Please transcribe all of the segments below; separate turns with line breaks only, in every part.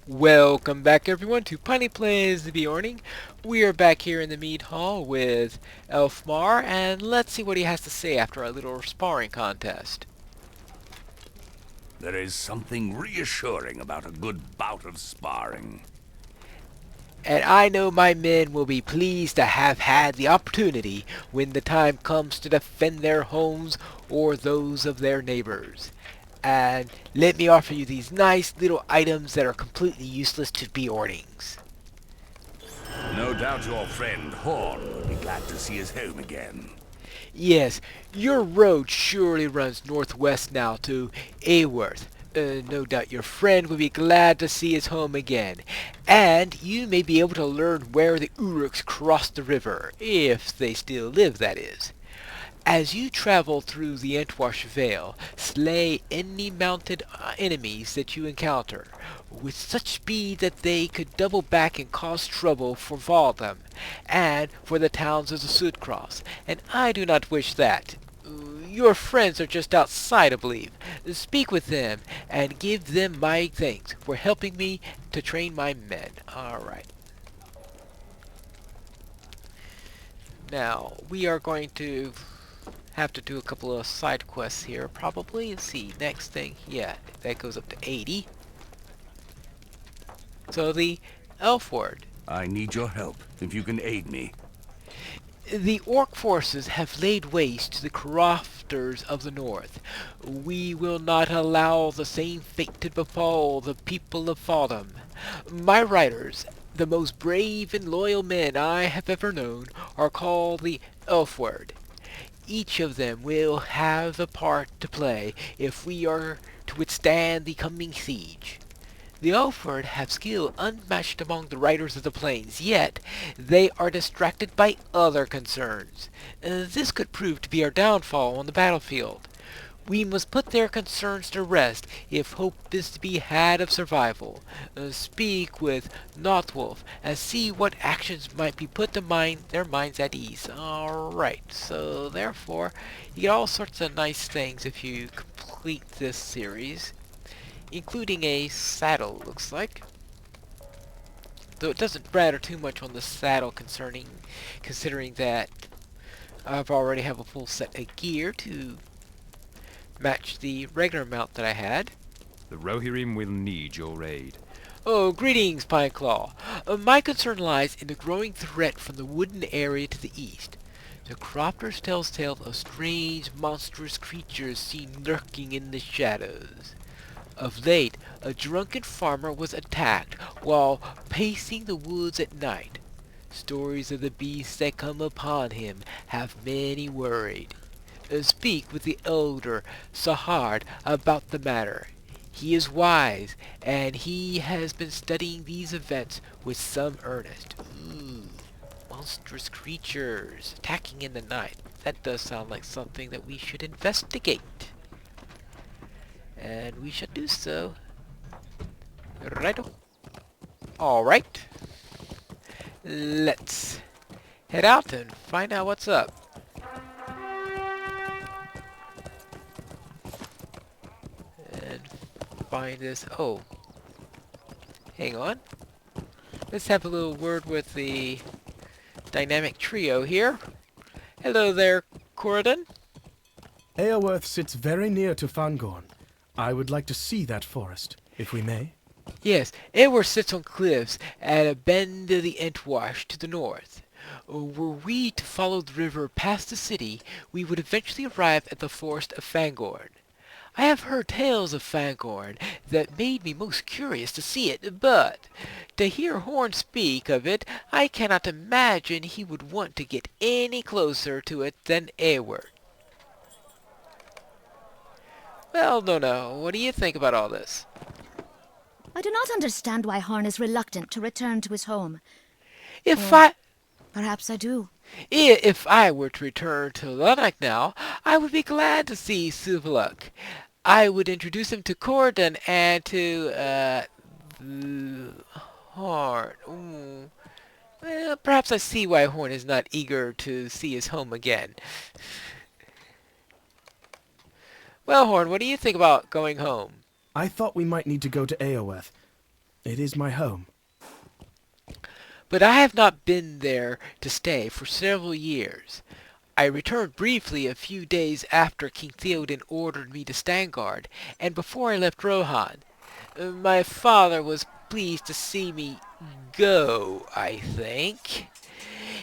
Welcome back everyone to Piney Plays the Beorning. We are back here in the mead hall with Elfmar, and let's see what he has to say after our little sparring contest.
There is something reassuring about a good bout of sparring.
And I know my men will be pleased to have had the opportunity when the time comes to defend their homes or those of their neighbors. And let me offer you these nice little items that are completely useless to Beornings.
No doubt your friend Horn will be glad to see his home again.
Yes, your road surely runs northwest now to Aworth. No doubt your friend will be glad to see his home again, and you may be able to learn where the Uruks crossed the river, if they still live, that is. As you travel through the Entwash Vale, slay any mounted enemies that you encounter, with such speed that they could double back and cause trouble for Valdem, and for the towns of the Sudcross, and I do not wish that. Your friends are just outside, I believe. Speak with them, and give them my thanks for helping me to train my men. Alright. Now, we are going to have to do a couple of side quests here, probably. Let's see, next thing, yeah, that goes up to 80. So the elf word.
I need your help, if you can aid me.
The orc forces have laid waste to the crofters of the north. We will not allow the same fate to befall the people of Faldom. My riders, the most brave and loyal men I have ever known, are called the Elfward. Each of them will have a part to play if we are to withstand the coming siege. The Elford have skill unmatched among the riders of the plains, yet they are distracted by other concerns. This could prove to be our downfall on the battlefield. We must put their concerns to rest if hope is to be had of survival. Speak with Nothwolf and see what actions might be put to their minds at ease. Alright, so therefore, you get all sorts of nice things if you complete this series, including a saddle, looks like. Though it doesn't matter too much on the saddle considering that I've already have a full set of gear to match the regular mount that I had.
The Rohirrim will need your aid.
Oh, greetings, Pineclaw. My concern lies in the growing threat from the wooded area to the east. The croppers tells tales of strange, monstrous creatures seen lurking in the shadows. Of late, a drunken farmer was attacked while pacing the woods at night. Stories of the beasts that come upon him have many worried. Speak with the elder Sahard about the matter. He is wise, and he has been studying these events with some earnest. Ooh, monstrous creatures attacking in the night. That does sound like something that we should investigate. And we shall do so. Righto. Alright. Let's head out and find out what's up. And find this. Oh. Hang on. Let's have a little word with the dynamic trio here. Hello there, Corridon.
Aoworth sits very near to Fangorn. I would like to see that forest, if we may.
Yes, Edward sits on cliffs at a bend of the Entwash to the north. Were we to follow the river past the city, we would eventually arrive at the forest of Fangorn. I have heard tales of Fangorn that made me most curious to see it, but to hear Horn speak of it, I cannot imagine he would want to get any closer to it than Eoward. Well, no. What do you think about all this?
I do not understand why Horn is reluctant to return to his home.
If
Or
I
perhaps I do.
if I were to return to Lanark now, I would be glad to see Suvaluk. I would introduce him to Corden and to Horn. Ooh. Well, perhaps I see why Horn is not eager to see his home again. Well, Horn, what do you think about going home?
I thought we might need to go to Aoworth. It is my home.
But I have not been there to stay for several years. I returned briefly a few days after King Theoden ordered me to stand guard, and before I left Rohan. My father was pleased to see me go, I think.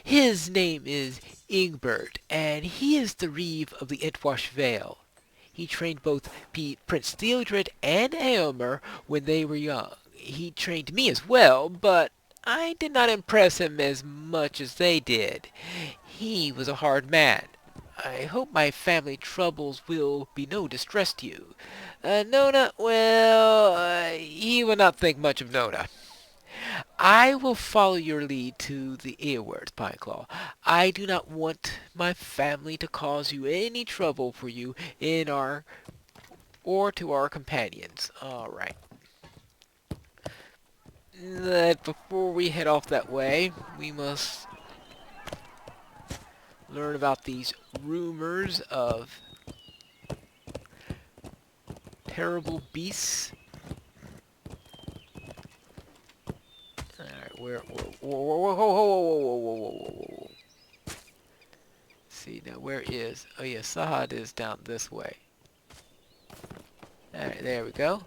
His name is Ingbert, and he is the Reeve of the Entwash Vale. He trained both Prince Theodred and Aomer when they were young. He trained me as well, but I did not impress him as much as they did. He was a hard man. I hope my family troubles will be no distress to you. Nona, well, he will not think much of Nona. I will follow your lead to the Earwords, Pineclaw. I do not want my family to cause you any trouble for you in our or to our companions. Alright. Before we head off that way, we must learn about these rumors of terrible beasts. Alright, whoa. See, now where is... Oh yeah, Sahad is down this way. Alright, there we go.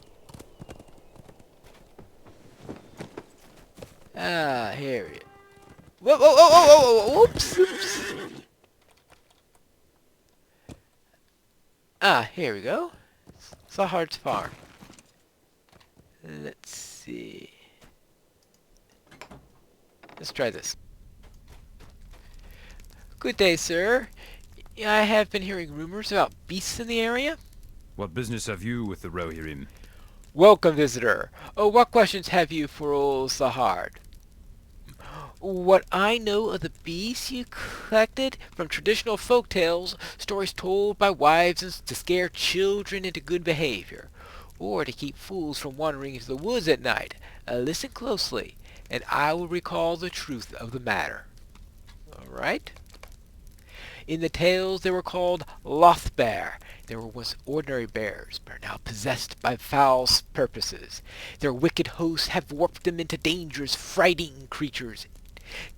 Here we go. Whoops! Here we go. Sahard's farm. Let's see. Let's try this. Good day, sir. I have been hearing rumors about beasts in the area.
What business have you with the Rohirrim?
Welcome, visitor. Oh, what questions have you for old Sahard? What I know of the beasts you collected from traditional folk tales, stories told by wives to scare children into good behavior, or to keep fools from wandering into the woods at night. Listen closely, and I will recall the truth of the matter. Alright? In the tales they were called Lothbear. They were once ordinary bears, but are now possessed by foul purposes. Their wicked hosts have warped them into dangerous, frightening creatures.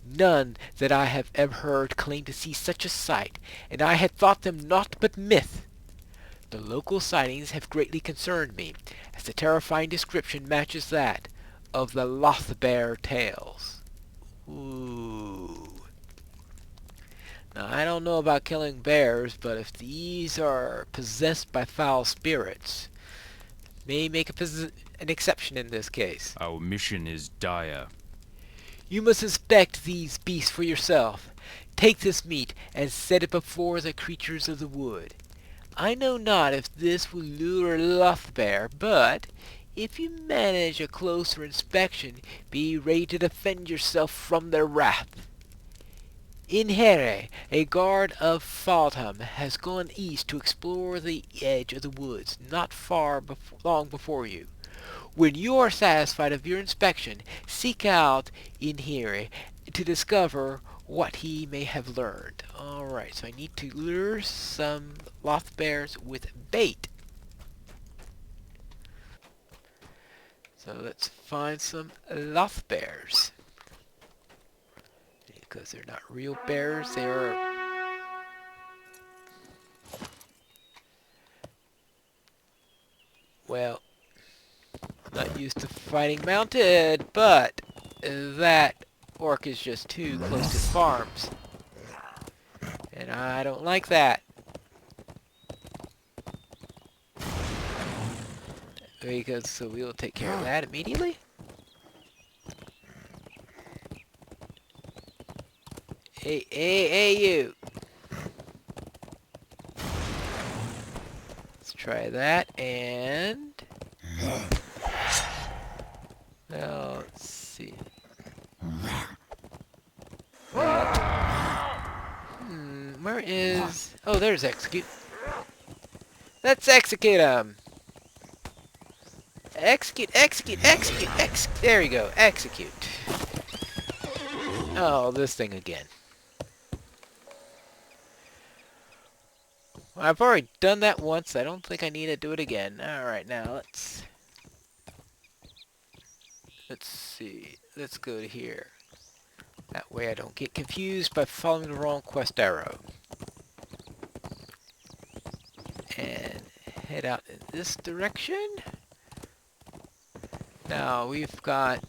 None that I have ever heard claim to see such a sight, and I had thought them naught but myth. The local sightings have greatly concerned me, as the terrifying description matches that of the Lothbear tales. Ooh. Now, I don't know about killing bears, but if these are possessed by foul spirits, may make an exception in this case.
Our mission is dire.
You must inspect these beasts for yourself. Take this meat and set it before the creatures of the wood. I know not if this will lure Lothbear, but if you manage a closer inspection, be ready to defend yourself from their wrath. In Here, a guard of Faldham has gone east to explore the edge of the woods, not long before you. When you are satisfied of your inspection, seek out in Here to discover what he may have learned. Alright, so I need to lure some Lothbears with bait. So let's find some Lothbears. Because they're not real bears, they're... Well, not used to fighting mounted, but that orc is just too close to farms. And I don't like that. Because, so we'll take care of that immediately. Hey, you! Let's try that, and... Well, let's see. Where is... Oh, there's Execute. Let's execute him! Execute! There you go, execute. Oh, this thing again. I've already done that once. I don't think I need to do it again. Alright, now let's Let's see. Let's go to here. That way I don't get confused by following the wrong quest arrow. And head out in this direction. Now we've got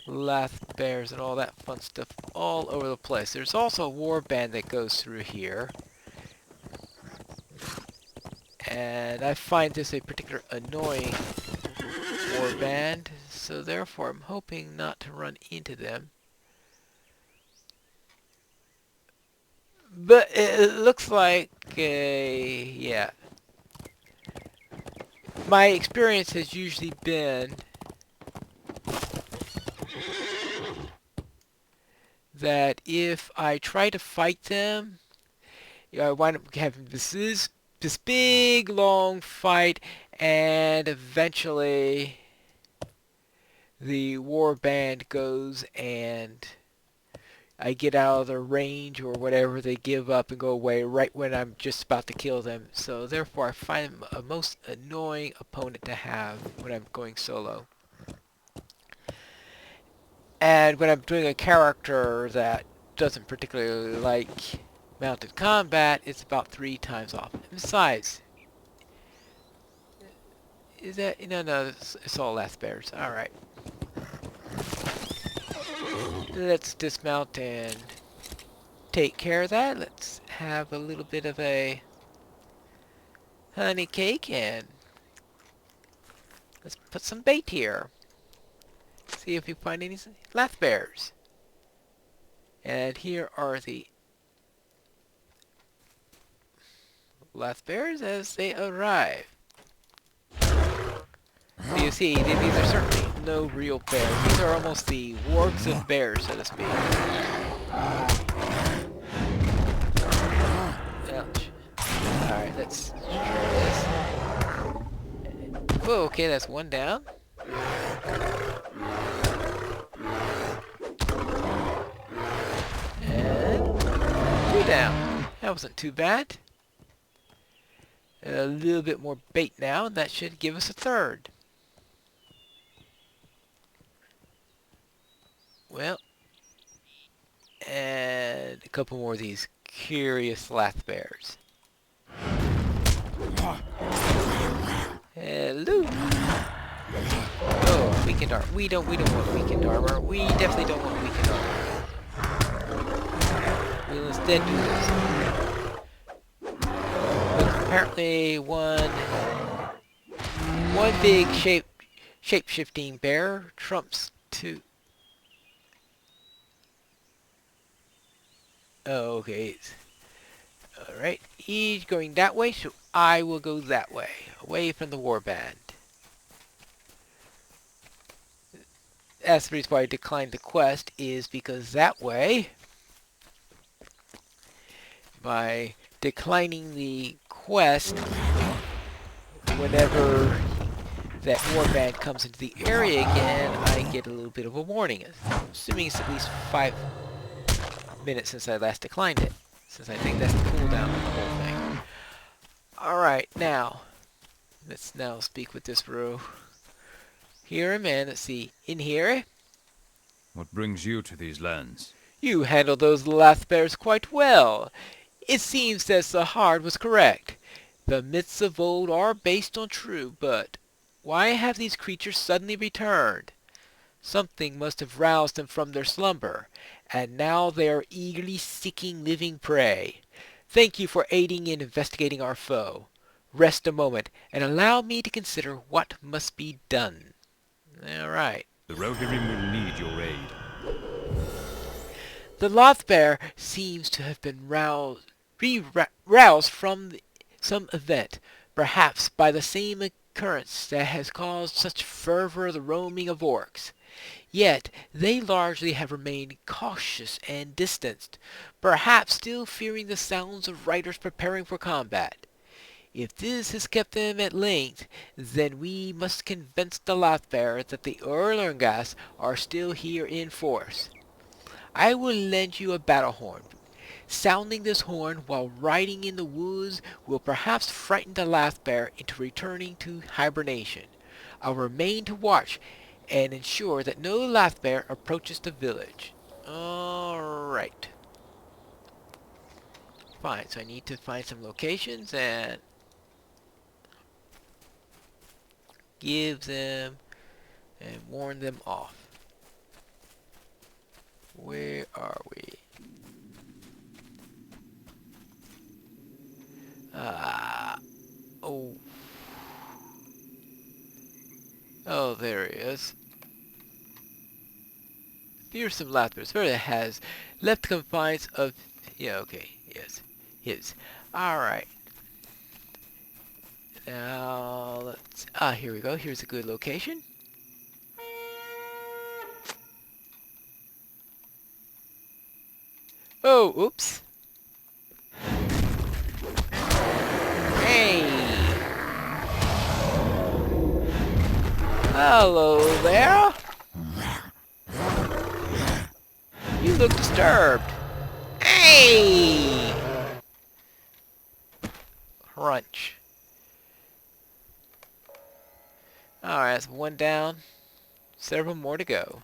lath bears and all that fun stuff all over the place. There's also a warband that goes through here. And I find this a particular annoying warband, so therefore I'm hoping not to run into them. But it looks like, yeah. My experience has usually been that if I try to fight them, I wind up having this big long fight, and eventually the warband goes and I get out of their range or whatever, they give up and go away right when I'm just about to kill them. So therefore I find them a most annoying opponent to have when I'm going solo. And when I'm doing a character that doesn't particularly like mounted combat, it's about 3 times off. And besides, is that, no, it's all lath bears. Alright. Let's dismount and take care of that. Let's have a little bit of a honey cake and let's put some bait here. See if we find any lath bears. And here are the lath bears as they arrive. So you see, these are certainly no real bears. These are almost the wargs of bears, so to speak. Ouch. Alright, let's try this. Whoa, okay, that's one down. And 2 down. That wasn't too bad. A little bit more bait now, and that should give us a 3rd. Well, and a couple more of these curious lath bears. Hello. Oh, weakened armor. We don't want weakened armor. We definitely don't want weakened armor. We'll instead do this. Look, apparently one big shape-shifting bear trumps 2. Oh, okay. Alright, he's going that way, so I will go that way, away from the warband. That's the reason why I declined the quest, is because that way, by declining the quest, whenever that warband comes into the area again, I get a little bit of a warning. Assuming it's at least 5 minutes since I last declined it, since I think that's the cooldown of the whole thing. Alright, now let's now speak with this bro. Here, man, let's see. In here,
What brings you to these lands?
you handled those lath bears quite well. It seems that Sahard was correct. The myths of old are based on true, but why have these creatures suddenly returned? Something must have roused them from their slumber, and now they are eagerly seeking living prey. Thank you for aiding in investigating our foe. Rest a moment, and allow me to consider what must be done. Alright.
The Rohirrim will need your aid.
The Lothbear seems to have been roused from some event, perhaps by the same occurrence that has caused such fervor the roaming of orcs. Yet they largely have remained cautious and distanced, perhaps still fearing the sounds of riders preparing for combat. If this has kept them at length, then we must convince the Lothbear that the Erlungas are still here in force. I will lend you a battle horn. Sounding this horn while riding in the woods will perhaps frighten the Lothbear into returning to hibernation. I'll remain to watch and ensure that no Lathbear approaches the village. Alright. Fine, so I need to find some locations and give them and warn them off. Where are we? Oh. Oh, there he is. Fearsome Lathbear. Where it has left confines of... Yeah, okay. Yes. His. Alright. Now, let's... here we go. Here's a good location. Oh, oops. Hey! Hello there! You look disturbed. Hey! Crunch. Alright, that's one down. Several more to go.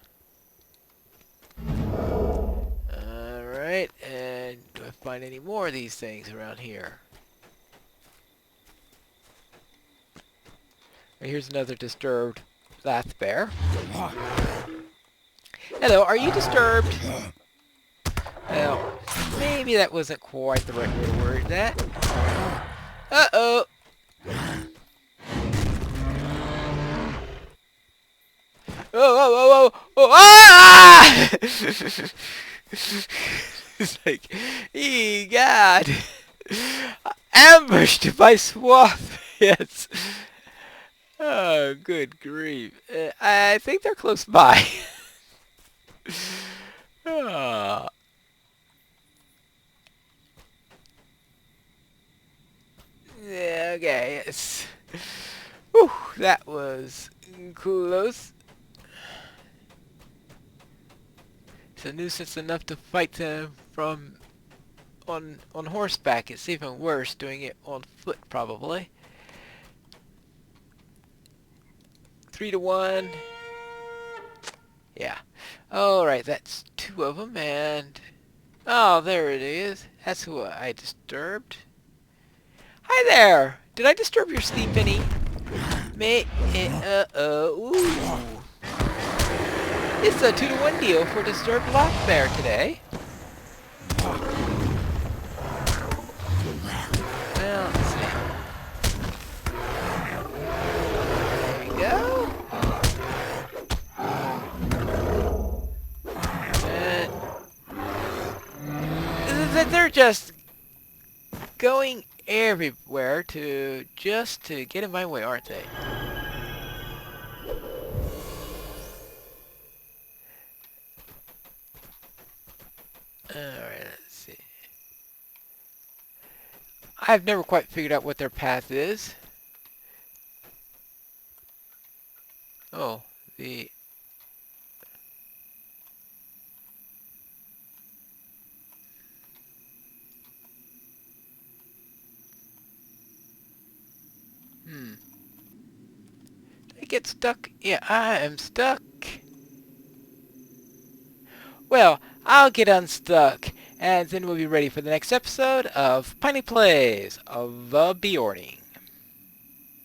Alright, and do I find any more of these things around here? Here's another disturbed Lathbear. Hello, are you disturbed? Well, maybe that wasn't quite the right way to word that. Uh-oh! Oh, ah! It's like, God! Ambushed by swath! Yes. Oh, good grief. I think they're close by. Ah. Yeah, okay, yes. Whew, that was close. It's a nuisance enough to fight them from on horseback. It's even worse doing it on foot, probably. 3-1. Yeah. Alright, that's 2 of them, and... Oh, there it is. That's who I disturbed. Hi there! Did I disturb your sleep any? Ooh. It's a 2-1 deal for disturbed Lathbear today. Well, let's see. There we go. They're just going everywhere to get in my way, aren't they? Alright, let's see. I've never quite figured out what their path is. Oh, the... Did I get stuck? Yeah, I am stuck. Well, I'll get unstuck, and then we'll be ready for the next episode of Piney Plays of the Beorning.